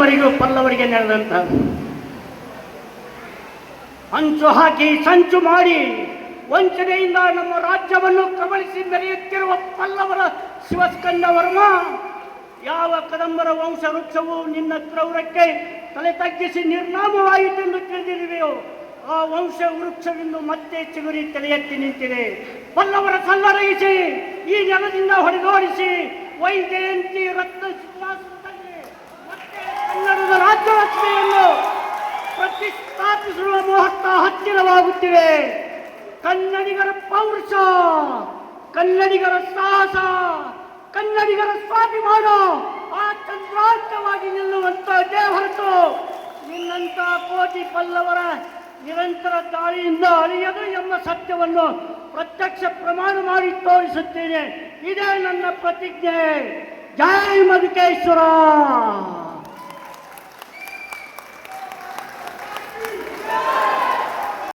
ಇದುವರೆಗೂ ಪಲ್ಲವರಿಗೆ ನಡೆದಂತ ಅಂಚು ಹಾಕಿ ಸಂಚು ಮಾಡಿ ವಂಚನೆಯಿಂದ ನಮ್ಮ ರಾಜ್ಯವನ್ನು ಕಬಳಿಸಿ ಮೆರೆಯುತ್ತಿರುವ ಪಲ್ಲವರ ಶಿವಸ್ಕಂದ ವರ್ಮ, ಯಾವ ಕದಂಬರ ವಂಶ ವೃಕ್ಷವು ನಿನ್ನ ಕ್ರೌರಕ್ಕೆ ತಲೆ ತಗ್ಗಿಸಿ ನಿರ್ನಾಮವಾಯಿತೆಂದು ತಿಳಿದಿರುವೆಯೋ ಆ ವಂಶ ವೃಕ್ಷವಿಂದು ಮತ್ತೆ ಚಿಗುರಿ ತಲೆ ಎತ್ತಿ ನಿಂತಿದೆ. ಪಲ್ಲವರ ಸಲ್ಲರಗಿಸಿ ಈ ನೆಲದಿಂದ ಹೊಡೆದೋಡಿಸಿ ವೈಜಯಂತಿ ರತ್ನ ಸಿಂಹಾಸನದಲ್ಲಿ ಮತ್ತೆ ಕನ್ನಡದ ರಾಜ್ಯಲಕ್ಷ್ಮಿಯನ್ನು ಪ್ರತಿಷ್ಠಾಪಿಸುವ ಮುಹೂರ್ತ ಹತ್ತಿರವಾಗುತ್ತಿವೆ. ಕನ್ನಡಿಗರ ಪೌರುಷ, ಕನ್ನಡಿಗರ ಸಾಹಸ, ಕನ್ನಡಿಗರ ಸ್ವಾಭಿಮಾನ ಆ ಚಂದ್ರಾಂತವಾಗಿ ನಿಲ್ಲುವಂತಹದ್ದೇ ಹೊರತು ನಿನ್ನಂತ ಕೋಟಿ ಪಲ್ಲವರ ನಿರಂತರ ದಾಳಿಯಿಂದ ಅಳಿಯದು ಎಂಬ ಸತ್ಯವನ್ನು ಪ್ರತ್ಯಕ್ಷ ಪ್ರಮಾಣ ಮಾಡಿ ತೋರಿಸುತ್ತೇನೆ. ಇದೇ ನನ್ನ ಪ್ರತಿಜ್ಞೆ. ಜೈ ಮಧುಕೇಶ್ವರ.